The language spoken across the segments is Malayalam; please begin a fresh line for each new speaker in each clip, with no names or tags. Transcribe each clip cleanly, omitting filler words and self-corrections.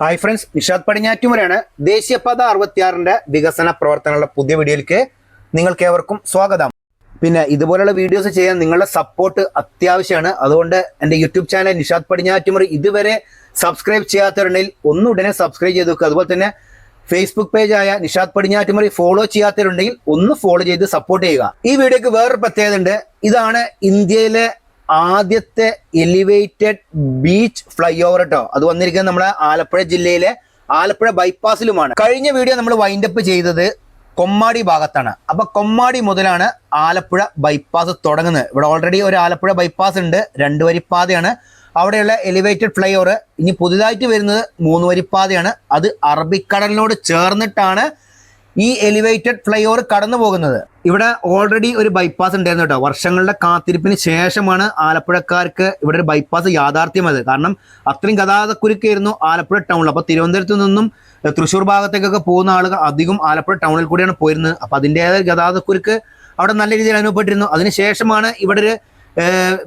Hi friends, Nishad പടിഞ്ഞാറ്റുമുരയാണ്. ദേശീയപാത 66ന്റെ വികസന പ്രവർത്തനങ്ങളുടെ പുതിയ വീഡിയോയിലേക്ക് നിങ്ങൾക്ക് ഏവർക്കും സ്വാഗതം. പിന്നെ ഇതുപോലുള്ള വീഡിയോസ് ചെയ്യാൻ നിങ്ങളുടെ സപ്പോർട്ട് അത്യാവശ്യമാണ്. അതുകൊണ്ട് എൻ്റെ യൂട്യൂബ് ചാനൽ നിഷാദ് പടിഞ്ഞാറ്റുമുറി ഇതുവരെ സബ്സ്ക്രൈബ് ചെയ്യാത്തവരുണ്ടെങ്കിൽ ഒന്നുടനെ സബ്സ്ക്രൈബ് ചെയ്ത് വെക്കുക. അതുപോലെ തന്നെ ഫേസ്ബുക്ക് പേജായ നിഷാദ് പടിഞ്ഞാറ്റുമുറി ഫോളോ ചെയ്യാത്തവരുണ്ടെങ്കിൽ ഒന്ന് ഫോളോ ചെയ്ത് സപ്പോർട്ട് ചെയ്യുക. ഈ വീഡിയോക്ക് വേറൊരു പ്രത്യേകത ഉണ്ട്. ഇതാണ് ഇന്ത്യയിലെ ആദ്യത്തെ എലിവേറ്റഡ് ബീച്ച് ഫ്ലൈ ഓവർ കേട്ടോ. അത് വന്നിരിക്കുന്നത് നമ്മുടെ ആലപ്പുഴ ജില്ലയിലെ ആലപ്പുഴ ബൈപ്പാസിലുമാണ്. കഴിഞ്ഞ വീഡിയോ നമ്മൾ വൈൻഡപ്പ് ചെയ്തത് കൊമ്മാടി ഭാഗത്താണ്. അപ്പൊ കൊമ്മാടി മുതലാണ് ആലപ്പുഴ ബൈപ്പാസ് തുടങ്ങുന്നത്. ഇവിടെ ഓൾറെഡി ഒരു ആലപ്പുഴ ബൈപ്പാസ് ഉണ്ട്, 2 വരിപ്പാതയാണ്. അവിടെയുള്ള എലിവേറ്റഡ് ഫ്ലൈ ഓവർ ഇനി പുതുതായിട്ട് വരുന്നത് 3 വരിപ്പാതയാണ്. അത് അറബിക്കടലിനോട് ചേർന്നിട്ടാണ് ഈ എലിവേറ്റഡ് ഫ്ലൈ ഓവർ കടന്നു പോകുന്നത്. ഇവിടെ ഓൾറെഡി ഒരു ബൈപ്പാസ് ഉണ്ടായിരുന്നു കേട്ടോ. വർഷങ്ങളുടെ കാത്തിരിപ്പിന് ശേഷമാണ് ആലപ്പുഴക്കാർക്ക് ഇവിടെ ഒരു ബൈപ്പാസ് യാഥാർത്ഥ്യമായത്. കാരണം അത്രയും ഗതാഗതക്കുരുക്കായിരുന്നു ആലപ്പുഴ ടൗണിൽ. അപ്പോൾ തിരുവനന്തപുരത്ത് നിന്നും തൃശ്ശൂർ ഭാഗത്തേക്കൊക്കെ പോകുന്ന ആളുകൾ അധികം ആലപ്പുഴ ടൗണിൽ കൂടിയാണ് പോയിരുന്നത്. അപ്പോൾ അതിൻ്റെതായ ഗതാഗതക്കുരുക്ക് അവിടെ നല്ല രീതിയിൽ അനുഭവപ്പെട്ടിരുന്നു. അതിനുശേഷമാണ് ഇവിടെ ഒരു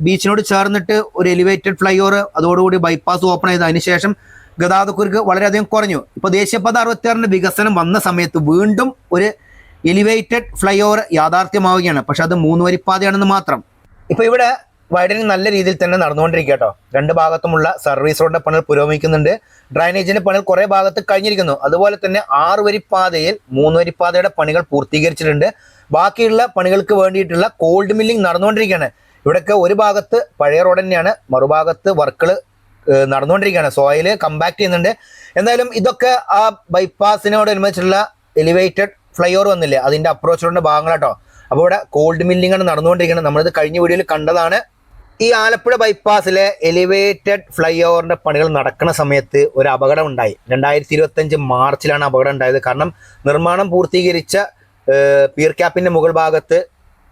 ബീച്ചിനോട് ചേർന്നിട്ട് ഒരു എലിവേറ്റഡ് ഫ്ലൈ ഓവർ അതോടുകൂടി ബൈപ്പാസ് ഓപ്പൺ ചെയ്ത് അതിനുശേഷം ഗതാഗതക്കുരുക്ക് വളരെയധികം കുറഞ്ഞു. ഇപ്പോൾ ദേശീയപാത 66ന്റെ വികസനം വന്ന സമയത്ത് വീണ്ടും ഒരു എലിവേറ്റഡ് ഫ്ലൈ ഓവർ യാഥാർത്ഥ്യമാവുകയാണ്. പക്ഷെ അത് 3 വരിപ്പാതയാണെന്ന് മാത്രം. ഇപ്പോൾ ഇവിടെ വൈഡനിങ് നല്ല രീതിയിൽ തന്നെ നടന്നുകൊണ്ടിരിക്കുക കേട്ടോ. 2 ഭാഗത്തുമുള്ള സർവീസ് റോഡിന്റെ പണികൾ പുരോഗമിക്കുന്നുണ്ട്. ഡ്രൈനേജിന്റെ പണികൾ കുറേ ഭാഗത്ത് കഴിഞ്ഞിരിക്കുന്നു. അതുപോലെ തന്നെ 6 വരിപ്പാതയിൽ 3 വരിപ്പാതയുടെ പണികൾ പൂർത്തീകരിച്ചിട്ടുണ്ട്. ബാക്കിയുള്ള പണികൾക്ക് വേണ്ടിയിട്ടുള്ള കോൾഡ് മില്ലിംഗ് നടന്നുകൊണ്ടിരിക്കുകയാണ്. ഇവിടെയൊക്കെ ഒരു ഭാഗത്ത് പഴയ റോഡ് തന്നെയാണ്, മറുഭാഗത്ത് വർക്കുകൾ നടന്നുകൊണ്ടിരിക്കുകയാണ്. സോയിൽ കമ്പാക്ട് ചെയ്യുന്നുണ്ട്. എന്തായാലും ഇതൊക്കെ ആ ബൈപ്പാസിനോടനുബന്ധിച്ചുള്ള എലിവേറ്റഡ് ഫ്ലൈ ഓവർ വന്നില്ലേ, അതിന്റെ അപ്രോച്ച് റോഡിന്റെ ഭാഗങ്ങളാട്ടോ. അപ്പോൾ ഇവിടെ കോൾഡ് മില്ലിംഗ് ആണ് നടന്നുകൊണ്ടിരിക്കുന്നത്. നമ്മളിത് കഴിഞ്ഞ വീഡിയോയിൽ കണ്ടതാണ്. ഈ ആലപ്പുഴ ബൈപ്പാസിലെ എലിവേറ്റഡ് ഫ്ലൈ ഓവറിന്റെ പണികൾ നടക്കുന്ന സമയത്ത് ഒരു അപകടം ഉണ്ടായി. 2025 മാർച്ചിലാണ് അപകടം ഉണ്ടായത്. കാരണം നിർമ്മാണം പൂർത്തീകരിച്ച പിയർ ക്യാപ്പിന്റെ മുകൾ ഭാഗത്ത്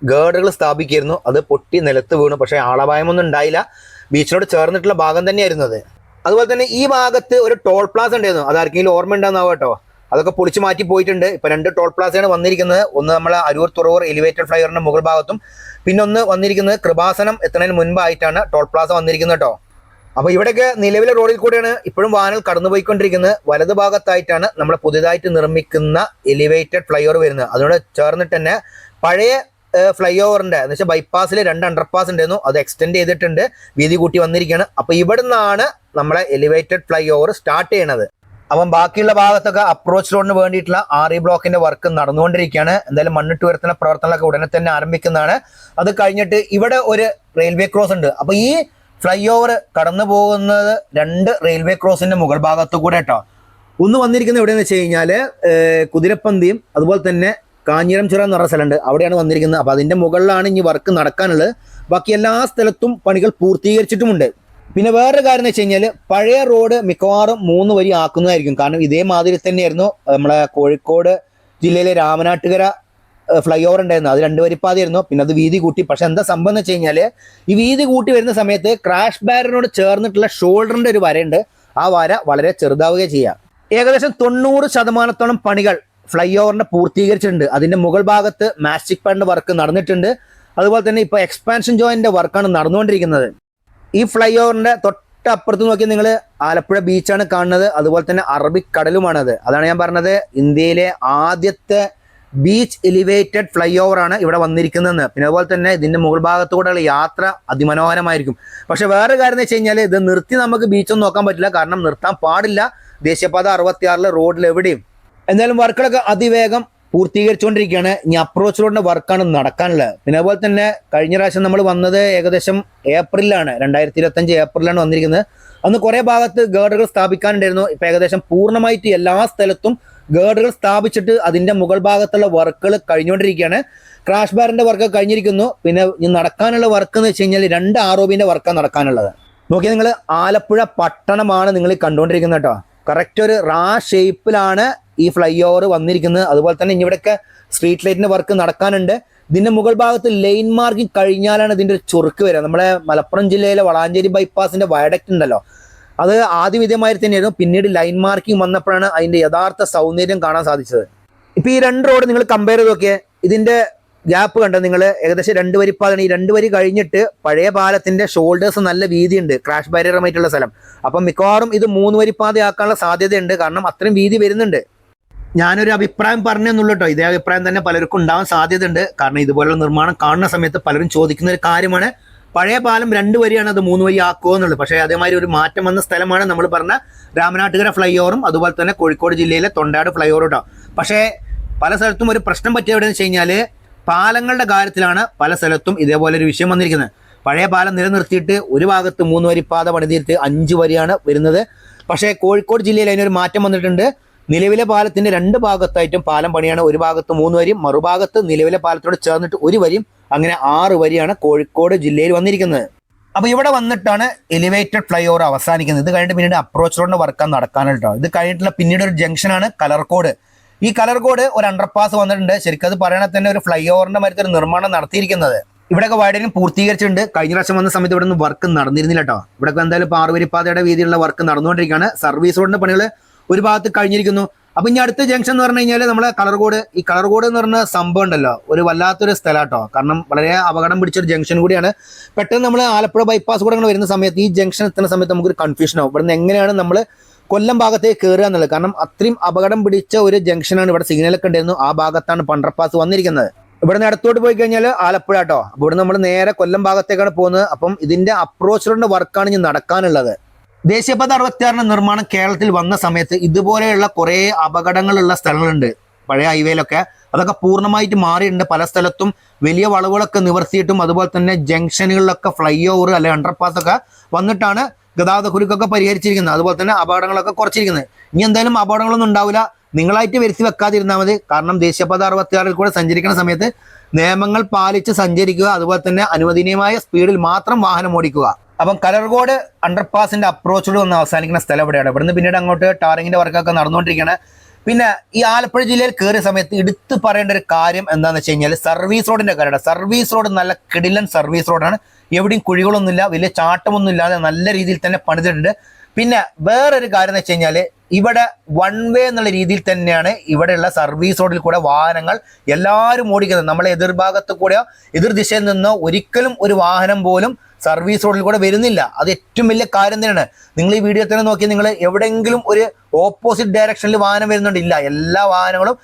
ഗേർഡുകൾ സ്ഥാപിക്കുകയായിരുന്നു. അത് പൊട്ടി നിലത്ത് വീണു. പക്ഷേ ആളപായമൊന്നും ഉണ്ടായില്ല. ബീച്ചിനോട് ചേർന്നിട്ടുള്ള ഭാഗം തന്നെയായിരുന്നു അത്. അതുപോലെ തന്നെ ഈ ഭാഗത്ത് ഒരു ടോൾ പ്ലാസ ഉണ്ടായിരുന്നു. അത് ആർക്കെങ്കിലും ഓർമ്മ ഉണ്ടാകുന്നാവും കേട്ടോ. അതൊക്കെ പൊളിച്ച് മാറ്റി പോയിട്ടുണ്ട്. ഇപ്പൊ 2 ടോൾ പ്ലാസയാണ് വന്നിരിക്കുന്നത്. ഒന്ന് നമ്മളെ അരൂർ തുറവൂർ എലിവേറ്റഡ് ഫ്ലൈ ഓവറിന്റെ മുകൾ ഭാഗത്തും, പിന്നെ ഒന്ന് വന്നിരിക്കുന്നത് കൃപാസനം എത്തുന്നതിന് മുൻപായിട്ടാണ് ടോൾ പ്ലാസ വന്നിരിക്കുന്നത് കേട്ടോ. അപ്പൊ ഇവിടെയൊക്കെ നിലവിലെ റോഡിൽ കൂടെയാണ് ഇപ്പോഴും വാഹനങ്ങൾ കടന്നുപോയിക്കൊണ്ടിരിക്കുന്നത്. വലതു ഭാഗത്തായിട്ടാണ് നമ്മൾ പുതിയതായിട്ട് നിർമ്മിക്കുന്ന എലിവേറ്റഡ് ഫ്ലൈ ഓവർ വരുന്നത്. അതിനോട് ചേർന്നിട്ട് തന്നെ പഴയ ഫ്ലൈ ഓവറിന്റെ എന്ന് വെച്ചാൽ ബൈപ്പാസിൽ 2 അണ്ടർപാസ് ഉണ്ടായിരുന്നു. അത് എക്സ്റ്റെൻഡ് ചെയ്തിട്ടുണ്ട്, വീതി കൂട്ടി വന്നിരിക്കുകയാണ്. അപ്പൊ ഇവിടെ നിന്നാണ് നമ്മളെ എലിവേറ്റഡ് ഫ്ലൈ ഓവർ സ്റ്റാർട്ട് ചെയ്യണത്. അപ്പം ബാക്കിയുള്ള ഭാഗത്തൊക്കെ അപ്രോച്ച് റോഡിന് വേണ്ടിയിട്ടുള്ള RE ബ്ലോക്കിന്റെ വർക്ക് നടന്നുകൊണ്ടിരിക്കുകയാണ്. എന്തായാലും മണ്ണിട്ട് ഉയർത്തുന്ന പ്രവർത്തനങ്ങളൊക്കെ ഉടനെ തന്നെ ആരംഭിക്കുന്നതാണ്. അത് കഴിഞ്ഞിട്ട് ഇവിടെ ഒരു റെയിൽവേ ക്രോസ് ഉണ്ട്. അപ്പൊ ഈ ഫ്ലൈ ഓവർ കടന്നു പോകുന്നത് 2 റെയിൽവേ ക്രോസിന്റെ മുകൾ ഭാഗത്തു കൂടെ കേട്ടോ. ഒന്ന് വന്നിരിക്കുന്നത് എവിടെയെന്ന് വെച്ച് കഴിഞ്ഞാല് കുതിരപ്പന്തിയും അതുപോലെ തന്നെ കാഞ്ഞിരംചിറ എന്ന് പറഞ്ഞ സ്ഥലമുണ്ട്, അവിടെയാണ് വന്നിരിക്കുന്നത്. അപ്പോൾ അതിൻ്റെ മുകളിലാണ് ഇനി വർക്ക് നടക്കാനുള്ളത്. ബാക്കി എല്ലാ സ്ഥലത്തും പണികൾ പൂർത്തീകരിച്ചിട്ടുമുണ്ട്. പിന്നെ വേറൊരു കാര്യം എന്ന് വെച്ച് കഴിഞ്ഞാൽ പഴയ റോഡ് മിക്കവാറും 3 വരി ആക്കുന്നതായിരിക്കും. കാരണം ഇതേമാതിരി തന്നെയായിരുന്നു നമ്മളെ കോഴിക്കോട് ജില്ലയിലെ രാമനാട്ടുകര ഫ്ലൈ ഓവർ ഉണ്ടായിരുന്നു. അത് 2 വരിപ്പാതയായിരുന്നു. പിന്നെ അത് വീതി കൂട്ടി. പക്ഷെ എന്താ സംഭവം എന്ന് വെച്ച് കഴിഞ്ഞാൽ ഈ വീതി കൂട്ടി വരുന്ന സമയത്ത് ക്രാഷ് ബാരിനോട് ചേർന്നിട്ടുള്ള ഷോൾഡറിൻ്റെ ഒരു വരയുണ്ട്. ആ വര വളരെ ചെറുതാവുകയും ചെയ്യാം. ഏകദേശം 90% പണികൾ ഫ്ലൈ ഓവറിന്റെ പൂർത്തീകരിച്ചിട്ടുണ്ട്. അതിന്റെ മുകൾ ഭാഗത്ത് മാസ്റ്റിക് പാഡിന്റെ വർക്ക് നടന്നിട്ടുണ്ട്. അതുപോലെ തന്നെ ഇപ്പോൾ എക്സ്പാൻഷൻ ജോയിന്റെ വർക്കാണ് നടന്നുകൊണ്ടിരിക്കുന്നത്. ഈ ഫ്ലൈ ഓവറിന്റെ തൊട്ടപ്പുറത്ത് നോക്കി നിങ്ങൾ ആലപ്പുഴ ബീച്ചാണ് കാണുന്നത്. അതുപോലെ തന്നെ അറബിക്കടലുമാണത്. അതാണ് ഞാൻ പറഞ്ഞത്, ഇന്ത്യയിലെ ആദ്യത്തെ ബീച്ച് എലിവേറ്റഡ് ഫ്ലൈ ഓവറാണ് ഇവിടെ വന്നിരിക്കുന്നതെന്ന്. പിന്നെ അതുപോലെ തന്നെ ഇതിന്റെ മുകൾ ഭാഗത്തുകൂടെയുള്ള യാത്ര അതിമനോഹരമായിരിക്കും. പക്ഷെ വേറെ കാര്യം എന്ന് വെച്ച് കഴിഞ്ഞാൽ ഇത് നിർത്തി നമുക്ക് ബീച്ചൊന്നും നോക്കാൻ പറ്റില്ല. കാരണം നിർത്താൻ പാടില്ല. ദേശീയപാത 66 റോഡിൽ എവിടെയും. എന്തായാലും വർക്കുകളൊക്കെ അതിവേഗം പൂർത്തീകരിച്ചുകൊണ്ടിരിക്കുകയാണ്. ഇനി അപ്രോച്ച് റോഡിന്റെ വർക്കാണ് നടക്കാനുള്ളത്. പിന്നെ അതുപോലെ തന്നെ കഴിഞ്ഞ പ്രാവശ്യം നമ്മൾ വന്നത് ഏകദേശം ഏപ്രിലാണ്, 2025 ഏപ്രിലാണ് വന്നിരിക്കുന്നത്. അന്ന് കുറേ ഭാഗത്ത് ഗേർഡുകൾ സ്ഥാപിക്കാനുണ്ടായിരുന്നു. ഇപ്പം ഏകദേശം പൂർണ്ണമായിട്ട് എല്ലാ സ്ഥലത്തും ഗേർഡുകൾ സ്ഥാപിച്ചിട്ട് അതിന്റെ മുകൾ ഭാഗത്തുള്ള വർക്കുകൾ കഴിഞ്ഞുകൊണ്ടിരിക്കുകയാണ്. ക്രാഷ് ബാറിന്റെ വർക്ക് കഴിഞ്ഞിരിക്കുന്നു. പിന്നെ ഇനി നടക്കാനുള്ള വർക്ക് എന്ന് വെച്ച് കഴിഞ്ഞാൽ 2 ROBന്റെ വർക്കാണ് നടക്കാനുള്ളത്. നോക്കിയാൽ നിങ്ങൾ ആലപ്പുഴ പട്ടണമാണ് നിങ്ങൾ കണ്ടുകൊണ്ടിരിക്കുന്നത് കേട്ടോ. കറക്റ്റ് ഒരു ഷേപ്പിലാണ് ഈ ഫ്ലൈ ഓവർ വന്നിരിക്കുന്നത്. അതുപോലെ തന്നെ ഇവിടെയൊക്കെ സ്ട്രീറ്റ് ലൈറ്റിന്റെ വർക്ക് നടക്കാനുണ്ട്. ഇതിന്റെ മുകൾ ഭാഗത്ത് ലൈൻ മാർക്കിംഗ് കഴിഞ്ഞാലാണ് ഇതിന്റെ ഒരു ചുറുക്ക് വരിക. നമ്മുടെ മലപ്പുറം ജില്ലയിലെ വളാഞ്ചേരി ബൈപ്പാസിന്റെ വയഡക്റ്റ് ഉണ്ടല്ലോ, അത് ആദ്യം ഇതേമാതിരി തന്നെയായിരുന്നു. പിന്നീട് ലൈൻ മാർക്കിംഗ് വന്നപ്പോഴാണ് അതിന്റെ യഥാർത്ഥ സൗന്ദര്യം കാണാൻ സാധിച്ചത്. ഇപ്പൊ ഈ 2 റോഡ് നിങ്ങൾ കമ്പയർ ചെയ്ത് നോക്കിയേ. ഇതിന്റെ ഗ്യാപ്പ് കണ്ടോ നിങ്ങൾ? ഏകദേശം 2 വരിപ്പാതയാണ്. ഈ 2 വരി കഴിഞ്ഞിട്ട് പഴയ പാലത്തിന്റെ ഷോൾഡേഴ്സ് നല്ല വീതിയുണ്ട്, ക്രാഷ് ബാരിയറുമായിട്ടുള്ള സ്ഥലം. അപ്പം മിക്കവാറും ഇത് 3 വരിപ്പാതയാക്കാനുള്ള സാധ്യതയുണ്ട്, കാരണം അത്രയും വീതി വരുന്നുണ്ട്. ഞാനൊരു അഭിപ്രായം പറഞ്ഞെന്നുള്ളൂ കേട്ടോ. ഇതേ അഭിപ്രായം തന്നെ പലർക്കും ഉണ്ടാവാൻ സാധ്യതയുണ്ട്. കാരണം ഇതുപോലുള്ള നിർമ്മാണം കാണുന്ന സമയത്ത് പലരും ചോദിക്കുന്ന ഒരു കാര്യമാണ്, പഴയ പാലം 2 വരിയാണ്, അത് 3 വരി ആക്കുമോ എന്നുള്ളത്. പക്ഷേ അതേമാതിരി ഒരു മാറ്റം വന്ന സ്ഥലമാണ് നമ്മൾ പറഞ്ഞ രാമനാട്ടുകര ഫ്ലൈ ഓവറും അതുപോലെ തന്നെ കോഴിക്കോട് ജില്ലയിലെ തൊണ്ടാട് ഫ്ലൈ ഓവറും കേട്ടോ. പക്ഷേ പല സ്ഥലത്തും ഒരു പ്രശ്നം പറ്റിയ എവിടെയെന്ന് വെച്ച് കഴിഞ്ഞാൽ പാലങ്ങളുടെ കാര്യത്തിലാണ് പല സ്ഥലത്തും ഇതേപോലെ ഒരു വിഷയം വന്നിരിക്കുന്നത്. പഴയ പാലം നിലനിർത്തിയിട്ട് ഒരു ഭാഗത്ത് 3 വരിപ്പാത പണിതീർത്ത് 5 വരിയാണ് വരുന്നത്. പക്ഷേ കോഴിക്കോട് ജില്ലയിൽ അതിനൊരു മാറ്റം വന്നിട്ടുണ്ട്. നിലവിലെ പാലത്തിന്റെ 2 ഭാഗത്തായിട്ടും പാലം പണിയാണ്. ഒരു ഭാഗത്ത് 3 വരിയും മറുഭാഗത്ത് നിലവിലെ പാലത്തോട് ചേർന്നിട്ട് 1 വരിയും, അങ്ങനെ 6 വരിയാണ് കോഴിക്കോട് ജില്ലയിൽ വന്നിരിക്കുന്നത്. അപ്പൊ ഇവിടെ വന്നിട്ടാണ് എലിവേറ്റഡ് ഫ്ലൈ ഓവർ അവസാനിക്കുന്നത്. ഇത് കഴിഞ്ഞിട്ട് പിന്നീട് അപ്രോച്ച് റോഡിന്റെ വർക്കാണ് നടക്കാനാണ് കേട്ടോ. ഇത് കഴിഞ്ഞിട്ടുള്ള പിന്നീട് ഒരു ജംഗ്ഷനാണ് കലർക്കോട്. ഈ കലർക്കോട് ഒരു അണ്ടർപാസ് വന്നിട്ടുണ്ട്. ശരിക്കും അത് പറയണ തന്നെ ഒരു ഫ്ലൈ ഓവറിന്റെ മരത്തിൽ ഒരു നിർമ്മാണം നടത്തിയിരിക്കുന്നത്. ഇവിടെയൊക്കെ വൈഡനിങ് പൂർത്തീകരിച്ചിട്ടുണ്ട്. കഴിഞ്ഞ പ്രാവശ്യം വന്ന സമയത്ത് ഇവിടെ നിന്ന് വർക്ക് നടന്നിരുന്നില്ല കേട്ടോ. ഇവിടെ എന്തായാലും 6 വരിപ്പാതയുടെ വീതിയിലുള്ള വർക്ക് നടന്നുകൊണ്ടിരിക്കുകയാണ്. സർവീസ് റോഡിന്റെ പണികൾ ഒരു ഭാഗത്ത് കഴിഞ്ഞിരിക്കുന്നു. അപ്പൊ ഇനി അടുത്ത ജംഗ്ഷൻ എന്ന് പറഞ്ഞു കഴിഞ്ഞാൽ നമ്മളെ കളർകോട്. ഈ കളർകോട് എന്ന് പറഞ്ഞ സംഭവം ഉണ്ടല്ലോ, ഒരു വല്ലാത്തൊരു സ്ഥലം കേട്ടോ. കാരണം വളരെ അപകടം പിടിച്ചൊരു ജംഗ്ഷൻ കൂടിയാണ്. പെട്ടെന്ന് നമ്മൾ ആലപ്പുഴ ബൈപ്പാസ് കൂടെ വരുന്ന സമയത്ത് ഈ ജംഗ്ഷൻ എത്തുന്ന സമയത്ത് നമുക്കൊരു കൺഫ്യൂഷൻ ആവും, ഇവിടുന്ന് എങ്ങനെയാണ് നമ്മൾ കൊല്ലം ഭാഗത്തേക്ക് കയറുക എന്നുള്ളത്. കാരണം അത്രയും അപകടം പിടിച്ച ഒരു ജംഗ്ഷനാണ്. ഇവിടെ സിഗ്നലൊക്കെ ഉണ്ടായിരുന്നു, ആ ഭാഗത്താണ് അണ്ടർപാസ് വന്നിരിക്കുന്നത്. ഇവിടുന്ന് അടുത്തോട്ട് പോയി കഴിഞ്ഞാൽ ആലപ്പുഴ കേട്ടോ. അപ്പോൾ ഇവിടെ നമ്മൾ നേരെ കൊല്ലം ഭാഗത്തേക്കാണ് പോകുന്നത്. അപ്പം ഇതിന്റെ അപ്രോച്ച് റോഡിന്റെ വർക്കാണ് ഇനി നടക്കാനുള്ളത്. ദേശീയപാത 66 നിർമ്മാണം കേരളത്തിൽ വന്ന സമയത്ത് ഇതുപോലെയുള്ള കുറേ അപകടങ്ങളുള്ള സ്ഥലങ്ങളുണ്ട് പഴയ ഹൈവേയിലൊക്കെ. അതൊക്കെ പൂർണ്ണമായിട്ട് മാറിയിട്ടുണ്ട്. പല സ്ഥലത്തും വലിയ വളവുകളൊക്കെ നിവർത്തിയിട്ടും അതുപോലെ തന്നെ ജംഗ്ഷനുകളിലൊക്കെ ഫ്ലൈ ഓവർ അല്ലെങ്കിൽ അണ്ടർപാസ് ഒക്കെ വന്നിട്ടാണ് ഗതാഗത കുരുക്കൊക്കെ പരിഹരിച്ചിരിക്കുന്നത്. അതുപോലെ തന്നെ അപകടങ്ങളൊക്കെ കുറച്ചിരിക്കുന്നത്. ഇനി എന്തായാലും അപകടങ്ങളൊന്നും ഉണ്ടാവില്ല. നിങ്ങളായിട്ട് വരുത്തി വെക്കാതിരുന്നാൽ മതി. കാരണം ദേശീയപാത 66 കൂടെ സഞ്ചരിക്കുന്ന സമയത്ത് നിയമങ്ങൾ പാലിച്ച് സഞ്ചരിക്കുക, അതുപോലെ തന്നെ അനുവദനീയമായ സ്പീഡിൽ മാത്രം വാഹനം ഓടിക്കുക. അപ്പം കലർകോട് അണ്ടർപാസിന്റെ അപ്രോച്ചോട് വന്ന് അവസാനിക്കുന്ന സ്ഥലം എവിടെയാണ്. ഇവിടുന്ന് പിന്നീട് അങ്ങോട്ട് ടാറിങ്ങിന്റെ വർക്കൊക്കെ നടന്നുകൊണ്ടിരിക്കുകയാണ്. പിന്നെ ഈ ആലപ്പുഴ ജില്ലയിൽ കയറിയ സമയത്ത് എടുത്തു പറയേണ്ട ഒരു കാര്യം എന്താണെന്ന് വെച്ച് കഴിഞ്ഞാൽ സർവീസ് റോഡിന്റെ കാര്യമാണ്. സർവീസ് റോഡ് നല്ല കിടിലൻ സർവീസ് റോഡാണ്. എവിടെയും കുഴികളൊന്നുമില്ല, വലിയ ചാട്ടമൊന്നും ഇല്ലാതെ നല്ല രീതിയിൽ തന്നെ പണിതിട്ടുണ്ട്. പിന്നെ വേറൊരു കാര്യം എന്ന് വെച്ച് കഴിഞ്ഞാൽ ഇവിടെ 1 വേ എന്നുള്ള രീതിയിൽ തന്നെയാണ് ഇവിടെയുള്ള സർവീസ് റോഡിൽ കൂടെ വാഹനങ്ങൾ എല്ലാവരും ഓടിക്കുന്നത്. നമ്മളെ എതിർഭാഗത്ത് കൂടെയോ എതിർ ദിശയിൽ നിന്നോ ഒരിക്കലും ഒരു വാഹനം പോലും സർവീസ് റോഡിൽ കൂടെ വരുന്നില്ല. അത് ഏറ്റവും വലിയ കാര്യം തന്നെയാണ്. നിങ്ങൾ ഈ വീഡിയോ തന്നെ നോക്കി നിങ്ങൾ എവിടെയെങ്കിലും ഒരു ഓപ്പോസിറ്റ് ഡയറക്ഷനിൽ വാഹനം വരുന്നുണ്ടില്ല. എല്ലാ വാഹനങ്ങളും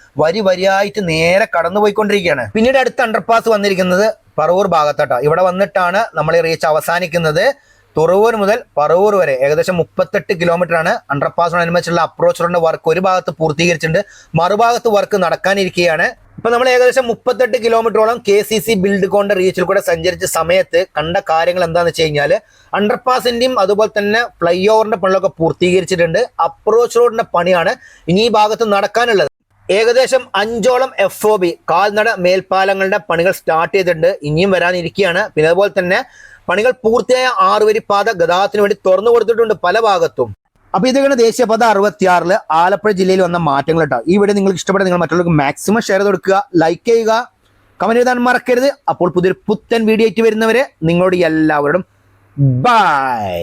വരിയായിട്ട് നേരെ കടന്നു പോയിക്കൊണ്ടിരിക്കുകയാണ്. പിന്നീട് അടുത്ത അണ്ടർപാസ് വന്നിരിക്കുന്നത് പറവൂർ ഭാഗത്താട്ടോ. ഇവിടെ വന്നിട്ടാണ് നമ്മൾ ഈ റീച്ച് അവസാനിക്കുന്നത്. തുറവൂർ മുതൽ പറവൂർ വരെ ഏകദേശം 38 കിലോമീറ്റർ ആണ്. അണ്ടർപാസിനോടനുബന്ധിച്ചുള്ള അപ്രോച്ച് റോഡിന്റെ വർക്ക് ഒരു ഭാഗത്ത് പൂർത്തീകരിച്ചിട്ടുണ്ട്, മറുഭാഗത്ത് വർക്ക് നടക്കാനിരിക്കുകയാണ്. ഇപ്പൊ നമ്മൾ ഏകദേശം 38 കിലോമീറ്ററോളം KCC ബിൽഡ്കോണിന്റെ റീച്ചിൽ കൂടെ സഞ്ചരിച്ച സമയത്ത് കണ്ട കാര്യങ്ങൾ എന്താണെന്ന് വെച്ച് കഴിഞ്ഞാൽ അണ്ടർപാസിന്റെയും അതുപോലെ തന്നെ ഫ്ലൈ ഓവറിന്റെ പണികളൊക്കെ പൂർത്തീകരിച്ചിട്ടുണ്ട്. അപ്രോച്ച് റോഡിന്റെ പണിയാണ് ഇനി ഈ ഭാഗത്ത് നടക്കാനുള്ളത്. ഏകദേശം 5ഓളം FOB കാൽനട മേൽപ്പാലങ്ങളുടെ പണികൾ സ്റ്റാർട്ട് ചെയ്തിട്ടുണ്ട്, ഇനിയും വരാനിരിക്കുകയാണ്. പിന്നെ അതുപോലെ തന്നെ പണികൾ പൂർത്തിയായ 6 വരിപ്പാത ഗതാഗതത്തിന് വേണ്ടി തുറന്നു കൊടുത്തിട്ടുണ്ട് പല ഭാഗത്തും. അപ്പൊ ഇതൊക്കെയാണ് ദേശീയപാത 66 ആലപ്പുഴ ജില്ലയിൽ വന്ന മാറ്റങ്ങൾ കേട്ടോ. ഈ വീഡിയോ നിങ്ങൾക്ക് ഇഷ്ടപ്പെട്ട നിങ്ങൾ മറ്റുള്ളവർക്ക് മാക്സിമം ഷെയർ ചെയ്ത് കൊടുക്കുക, ലൈക്ക് ചെയ്യുക, കമന്റ് എഴുതാൻ മറക്കരുത്. അപ്പോൾ പുതിയൊരു പുത്തൻ വീഡിയോ ആയിട്ട് വരുന്നവരെ നിങ്ങളോട് എല്ലാവരോടും ബൈ.